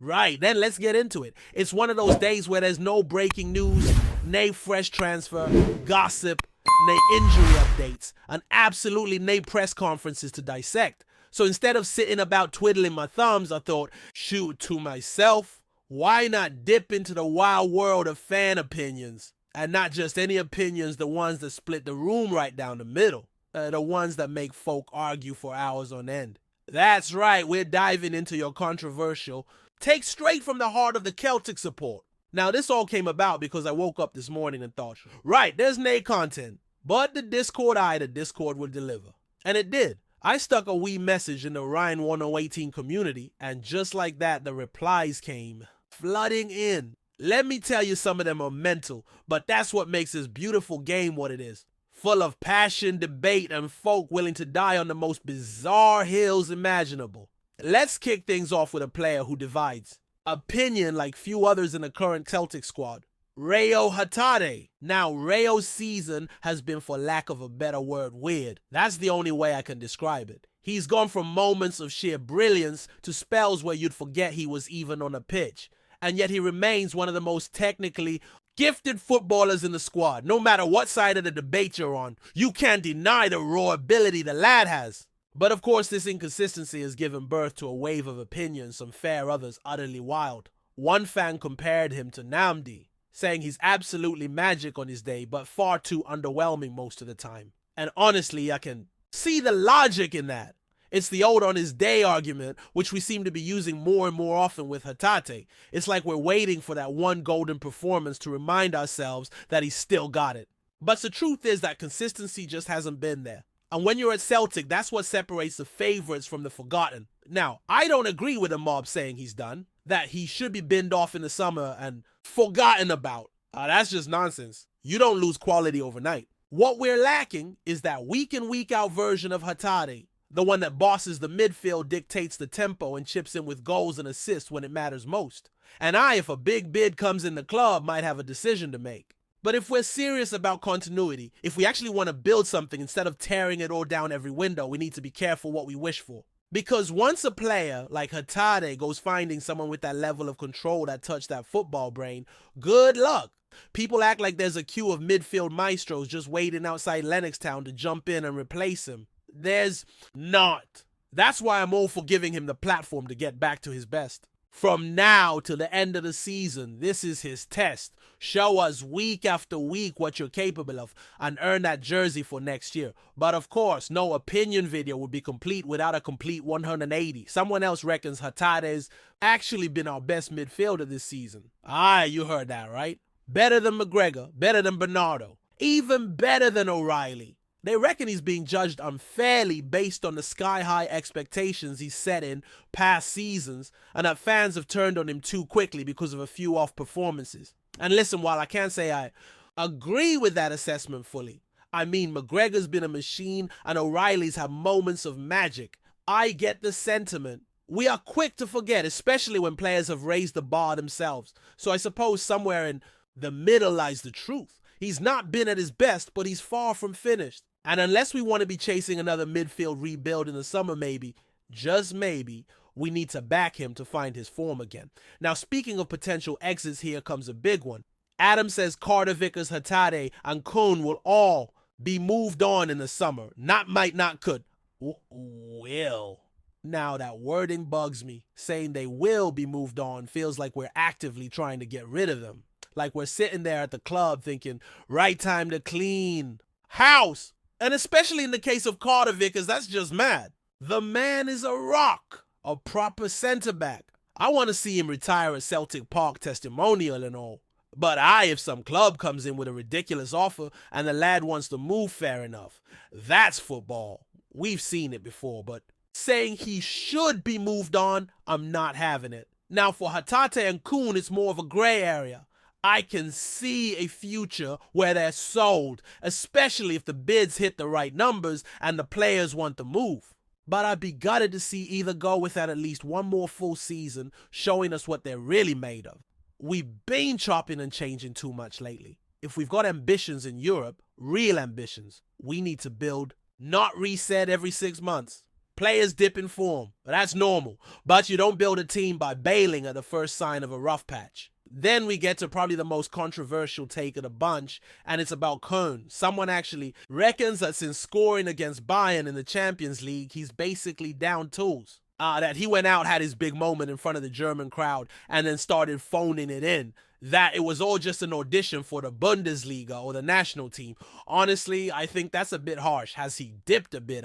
Right, then let's get into it. It's one of those days where there's no breaking news, no fresh transfer, gossip, no injury updates, and absolutely no press conferences to dissect. So instead of sitting about twiddling my thumbs, I thought, shoot, to myself, why not dip into the wild world of fan opinions? And not just any opinions, the ones that split the room right down the middle. The ones that make folk argue for hours on end. That's right, we're diving into your controversial take straight from the heart of the Celtic support. Now, this all came about because I woke up this morning and thought, right, there's no content, but the Discord would deliver. And it did. I stuck a wee message in the Ryan 1018 community, and just like that, the replies came flooding in. Let me tell you, some of them are mental, but that's what makes this beautiful game what it is. Full of passion, debate, and folk willing to die on the most bizarre hills imaginable. Let's kick things off with a player who divides opinion like few others in the current Celtic squad. Reo Hatate. Now, Reo's season has been, for lack of a better word, weird. That's the only way I can describe it. He's gone from moments of sheer brilliance to spells where you'd forget he was even on a pitch. And yet he remains one of the most technically gifted footballers in the squad. No matter what side of the debate you're on, you can't deny the raw ability the lad has. But of course, this inconsistency has given birth to a wave of opinions, some fair, others utterly wild. One fan compared him to Namdi, saying he's absolutely magic on his day, but far too underwhelming most of the time. And honestly, I can see the logic in that. It's the old on his day argument, which we seem to be using more and more often with Hatate. It's like we're waiting for that one golden performance to remind ourselves that he's still got it. But the truth is that consistency just hasn't been there. And when you're at Celtic, that's what separates the favourites from the forgotten. Now, I don't agree with the mob saying he's done, that he should be binned off in the summer and forgotten about. That's just nonsense. You don't lose quality overnight. What we're lacking is that week in, week out version of Hatate, the one that bosses the midfield, dictates the tempo, and chips in with goals and assists when it matters most. And if a big bid comes in the club, might have a decision to make. But if we're serious about continuity, if we actually want to build something instead of tearing it all down every window, we need to be careful what we wish for. Because once a player like Hatate goes finding someone with that level of control that touched that football brain, good luck. People act like there's a queue of midfield maestros just waiting outside Lennoxtown to jump in and replace him. There's not. That's why I'm all for giving him the platform to get back to his best. From now to the end of the season, this is his test. Show us week after week what you're capable of and earn that jersey for next year. But of course, no opinion video would be complete without a complete 180. Someone else reckons Hatate's actually been our best midfielder this season. You heard that, right? Better than McGregor, better than Bernardo, even better than O'Reilly. They reckon he's being judged unfairly based on the sky-high expectations he's set in past seasons, and that fans have turned on him too quickly because of a few off performances. And listen, while I can't say I agree with that assessment fully, I mean, McGregor's been a machine and O'Reilly's have moments of magic. I get the sentiment. We are quick to forget, especially when players have raised the bar themselves. So I suppose somewhere in the middle lies the truth. He's not been at his best, but he's far from finished. And unless we want to be chasing another midfield rebuild in the summer, maybe, just maybe, we need to back him to find his form again. Now, speaking of potential exits, here comes a big one. Adam says Carter Vickers, Hatate, and Kuhn will all be moved on in the summer. Not might, not could. Will. Now, that wording bugs me. Saying they will be moved on feels like we're actively trying to get rid of them. Like we're sitting there at the club thinking, right time to clean house. And especially in the case of Carter Vickers, that's just mad. The man is a rock, a proper centre-back. I want to see him retire at Celtic Park testimonial and all. But if some club comes in with a ridiculous offer and the lad wants to move, fair enough. That's football. We've seen it before, but saying he should be moved on, I'm not having it. Now for Hatate and Kuhn, it's more of a grey area. I can see a future where they're sold, especially if the bids hit the right numbers and the players want to move. But I'd be gutted to see either go without at least one more full season showing us what they're really made of. We've been chopping and changing too much lately. If we've got ambitions in Europe, real ambitions, we need to build, not reset every 6 months. Players dip in form, that's normal. But you don't build a team by bailing at the first sign of a rough patch. Then we get to probably the most controversial take of the bunch, and it's about Köln. Someone actually reckons that since scoring against Bayern in the Champions League, he's basically down tools. That he went out, had his big moment in front of the German crowd, and then started phoning it in. That it was all just an audition for the Bundesliga or the national team. Honestly, I think that's a bit harsh. Has he dipped a bit,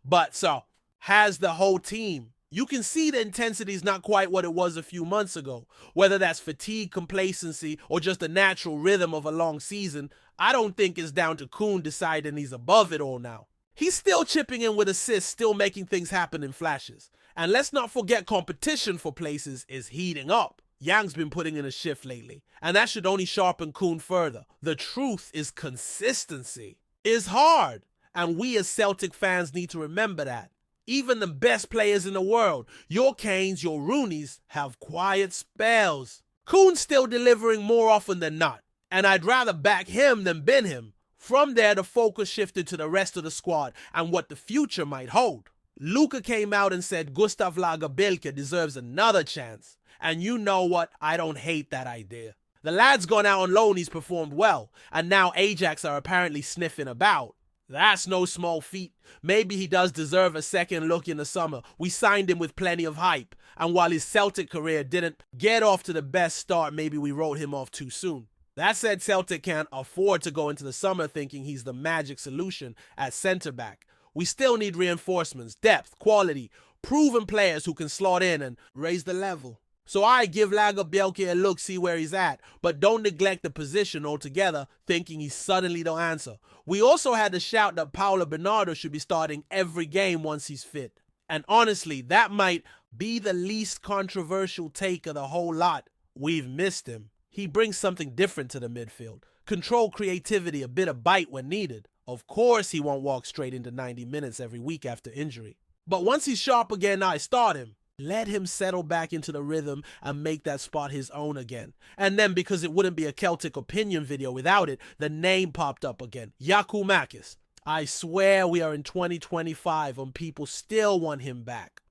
But so, has the whole team. You can see the intensity is not quite what it was a few months ago. Whether that's fatigue, complacency, or just the natural rhythm of a long season, I don't think it's down to Kuhn deciding he's above it all now. He's still chipping in with assists, still making things happen in flashes. And let's not forget competition for places is heating up. Yang's been putting in a shift lately, and that should only sharpen Kuhn further. The truth is consistency is hard, and we as Celtic fans need to remember that. Even the best players in the world, your Kanes, your Rooneys, have quiet spells. Kuhn's still delivering more often than not, and I'd rather back him than bin him. From there, the focus shifted to the rest of the squad and what the future might hold. Luka came out and said Gustav Lagerbielke deserves another chance. And you know what? I don't hate that idea. The lad's gone out on loan, he's performed well, and now Ajax are apparently sniffing about. That's no small feat. Maybe he does deserve a second look in the summer. We signed him with plenty of hype, and while his Celtic career didn't get off to the best start, maybe we wrote him off too soon. That said, Celtic can't afford to go into the summer thinking he's the magic solution at centre-back. We still need reinforcements, depth, quality, proven players who can slot in and raise the level. So I give Lagerbielke a look, see where he's at, but don't neglect the position altogether, thinking he suddenly don't answer. We also had the shout that Paulo Bernardo should be starting every game once he's fit. And honestly, that might be the least controversial take of the whole lot. We've missed him. He brings something different to the midfield. Control, creativity, a bit of bite when needed. Of course he won't walk straight into 90 minutes every week after injury. But once he's sharp again, I start him. Let him settle back into the rhythm and make that spot his own again. And then, because it wouldn't be a Celtic opinion video without it, the name popped up again. Giakoumakis. I swear we are in 2025 and people still want him back.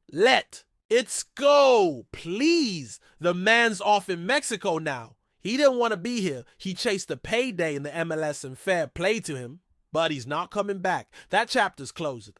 It's go, please. The man's off in Mexico now. He didn't want to be here. He chased the payday in the MLS and fair play to him. But he's not coming back. That chapter's closed.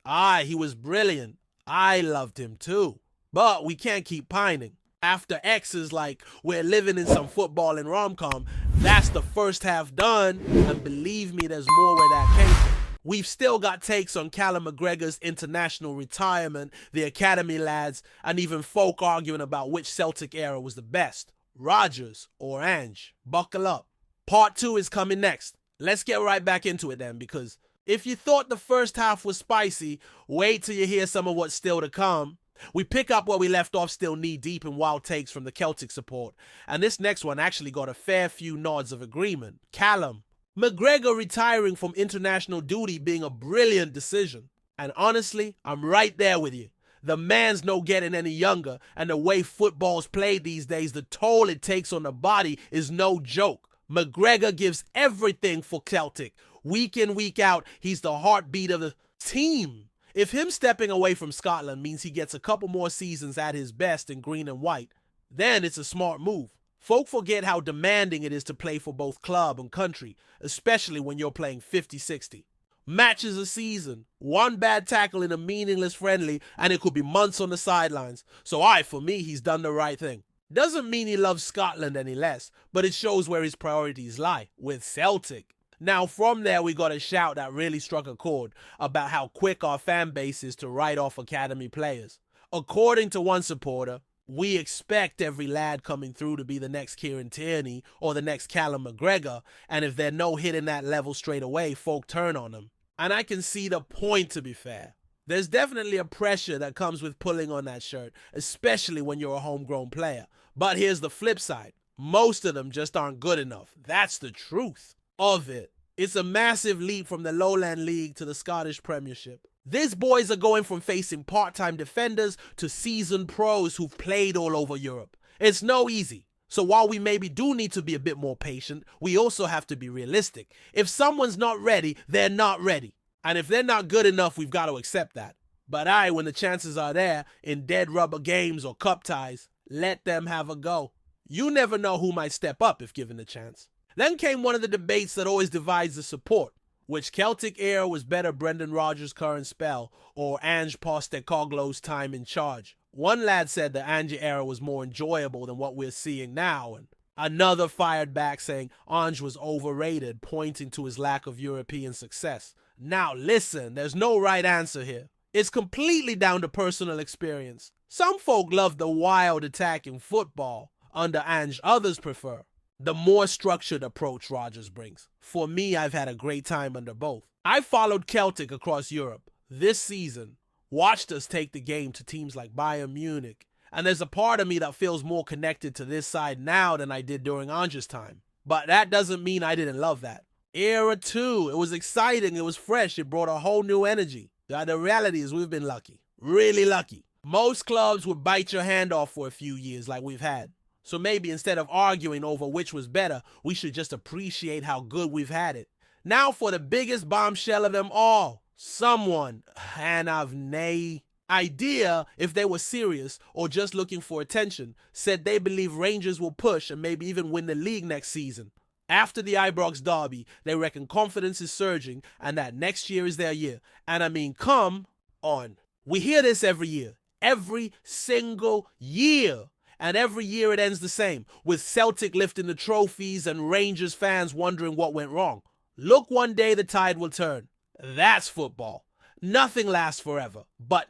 He was brilliant. I loved him too. But we can't keep pining. After X's like we're living in some football and rom-com, that's the first half done, and believe me, there's more where that came from. We've still got takes on Callum McGregor's international retirement, the academy lads, and even folk arguing about which Celtic era was the best, Rodgers or Ange. Buckle up. Part 2 is coming next. Let's get right back into it then, because if you thought the first half was spicy, wait till you hear some of what's still to come. We pick up where we left off, still knee-deep in wild takes from the Celtic support, and this next one actually got a fair few nods of agreement. Callum. McGregor retiring from international duty being a brilliant decision. And honestly, I'm right there with you. The man's no getting any younger, and the way football's played these days, the toll it takes on the body is no joke. McGregor gives everything for Celtic. Week in, week out, he's the heartbeat of the team. If him stepping away from Scotland means he gets a couple more seasons at his best in green and white, then it's a smart move. Folk forget how demanding it is to play for both club and country, especially when you're playing 50-60. Matches a season, one bad tackle in a meaningless friendly, and it could be months on the sidelines. So for me, he's done the right thing. Doesn't mean he loves Scotland any less, but it shows where his priorities lie, with Celtic. Now from there we got a shout that really struck a chord about how quick our fan base is to write off academy players. According to one supporter, we expect every lad coming through to be the next Kieran Tierney or the next Callum McGregor, and if they're no hitting that level straight away, folk turn on them. And I can see the point, to be fair. There's definitely a pressure that comes with pulling on that shirt, especially when you're a homegrown player. But here's the flip side. Most of them just aren't good enough. That's the truth of it. It's a massive leap from the Lowland League to the Scottish Premiership. These boys are going from facing part-time defenders to seasoned pros who've played all over Europe. It's no easy. So while we maybe do need to be a bit more patient, we also have to be realistic. If someone's not ready, they're not ready. And if they're not good enough, we've got to accept that. But when the chances are there, in dead rubber games or cup ties, let them have a go. You never know who might step up if given the chance. Then came one of the debates that always divides the support. Which Celtic era was better, Brendan Rodgers' current spell or Ange Postecoglou's time in charge? One lad said the Ange era was more enjoyable than what we're seeing now, and another fired back saying Ange was overrated, pointing to his lack of European success. Now listen, there's no right answer here. It's completely down to personal experience. Some folk love the wild attacking football under Ange, others prefer the more structured approach Rodgers brings. For me, I've had a great time under both. I followed Celtic across Europe this season, watched us take the game to teams like Bayern Munich, and there's a part of me that feels more connected to this side now than I did during Ange's time. But that doesn't mean I didn't love that. Era 2, it was exciting, it was fresh, it brought a whole new energy. The reality is we've been lucky, really lucky. Most clubs would bite your hand off for a few years like we've had. So maybe instead of arguing over which was better, we should just appreciate how good we've had it. Now for the biggest bombshell of them all. Someone, and I've no idea if they were serious or just looking for attention, said they believe Rangers will push and maybe even win the league next season. After the Ibrox derby, they reckon confidence is surging and that next year is their year. And I mean, come on. We hear this every year. Every single year. And every year it ends the same, with Celtic lifting the trophies and Rangers fans wondering what went wrong. Look, one day the tide will turn. That's football. Nothing lasts forever. But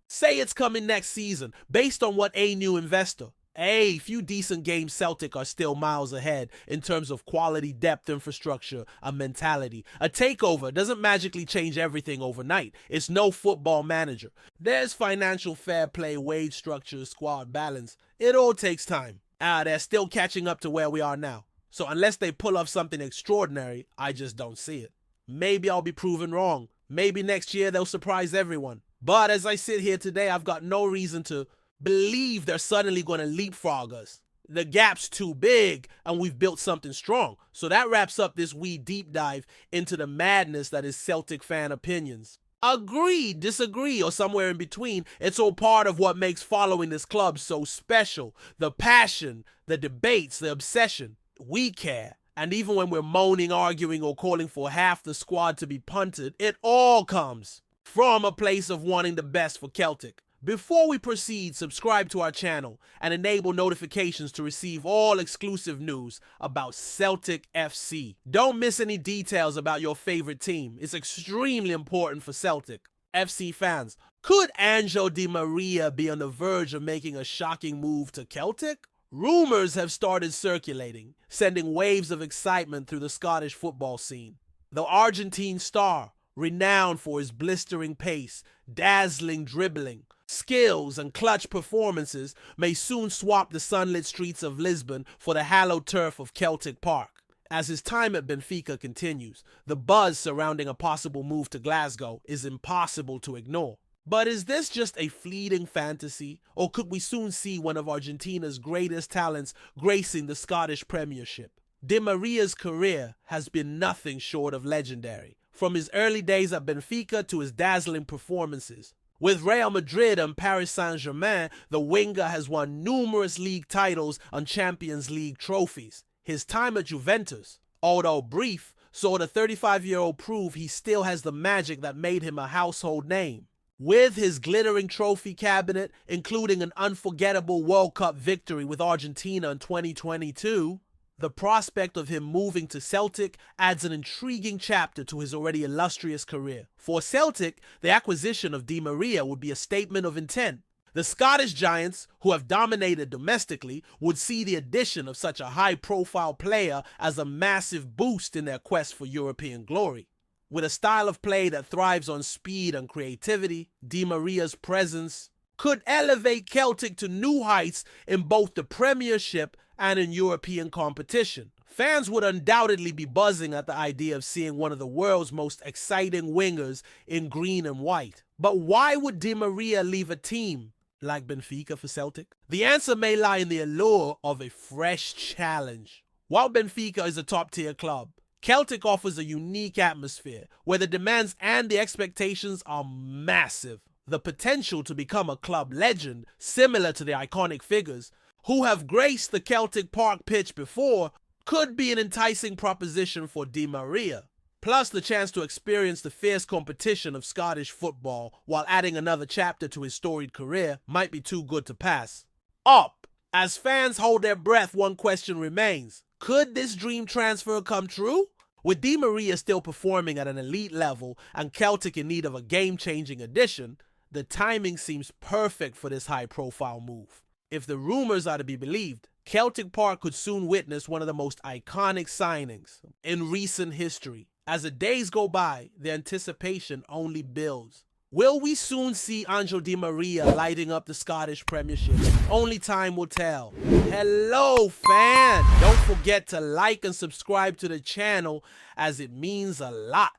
say it's coming next season, based on what a new investor. A few decent games Celtic are still miles ahead in terms of quality, depth, infrastructure, and mentality. A takeover doesn't magically change everything overnight. It's no Football Manager. There's financial fair play, wage structure, squad balance. It all takes time. They're still catching up to where we are now. So unless they pull off something extraordinary, I just don't see it. Maybe I'll be proven wrong. Maybe next year they'll surprise everyone. But as I sit here today, I've got no reason to believe they're suddenly going to leapfrog us. The gap's too big and we've built something strong. So that wraps up this wee deep dive into the madness that is Celtic fan opinions. Agree, disagree, or somewhere in between. It's all part of what makes following this club so special. The passion, the debates, the obsession. We care. And even when we're moaning, arguing, or calling for half the squad to be punted, it all comes from a place of wanting the best for Celtic. Before we proceed, subscribe to our channel and enable notifications to receive all exclusive news about Celtic FC. Don't miss any details about your favorite team. It's extremely important for Celtic FC fans. Could Angel Di Maria be on the verge of making a shocking move to Celtic? Rumors have started circulating, sending waves of excitement through the Scottish football scene. The Argentine star, renowned for his blistering pace, dazzling dribbling, skills and clutch performances, may soon swap the sunlit streets of Lisbon for the hallowed turf of Celtic Park. As his time at Benfica continues, the buzz surrounding a possible move to Glasgow is impossible to ignore. But is this just a fleeting fantasy, or could we soon see one of Argentina's greatest talents gracing the Scottish Premiership? Di Maria's career has been nothing short of legendary, from his early days at Benfica to his dazzling performances. With Real Madrid and Paris Saint-Germain, the winger has won numerous league titles and Champions League trophies. His time at Juventus, although brief, saw the 35-year-old prove he still has the magic that made him a household name. With his glittering trophy cabinet, including an unforgettable World Cup victory with Argentina in 2022, the prospect of him moving to Celtic adds an intriguing chapter to his already illustrious career. For Celtic, the acquisition of Di Maria would be a statement of intent. The Scottish Giants, who have dominated domestically, would see the addition of such a high-profile player as a massive boost in their quest for European glory. With a style of play that thrives on speed and creativity, Di Maria's presence could elevate Celtic to new heights in both the Premiership and in European competition. Fans would undoubtedly be buzzing at the idea of seeing one of the world's most exciting wingers in green and white. But why would Di Maria leave a team like Benfica for Celtic? The answer may lie in the allure of a fresh challenge. While Benfica is a top-tier club, Celtic offers a unique atmosphere where the demands and the expectations are massive. the potential to become a club legend similar to the iconic figures who have graced the Celtic Park pitch before could be an enticing proposition for Di Maria. Plus, the chance to experience the fierce competition of Scottish football while adding another chapter to his storied career might be too good to pass. Up! As fans hold their breath, one question remains. Could this dream transfer come true? With Di Maria still performing at an elite level and Celtic in need of a game-changing addition, the timing seems perfect for this high-profile move. If the rumors are to be believed, Celtic Park could soon witness one of the most iconic signings in recent history. As the days go by, the anticipation only builds. Will we soon see Angel Di Maria lighting up the Scottish Premiership? Only time will tell. Hello, fan! Don't forget to like and subscribe to the channel as it means a lot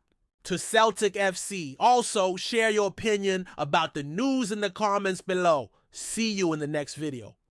to Celtic FC. Also, share your opinion about the news in the comments below. See you in the next video.